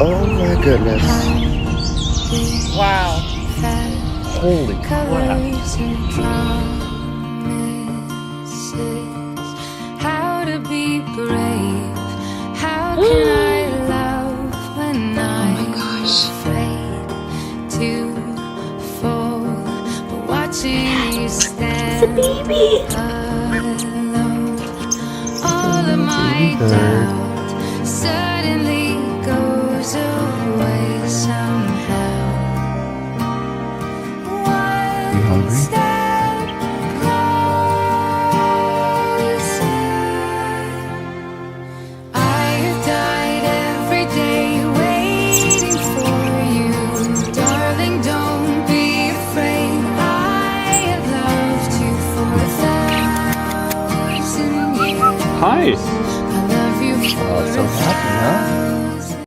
Oh my goodness. Wow. Holy crap. How to be brave? How can I love when I'm afraid to fall? But watching you stand alone, all of my doubts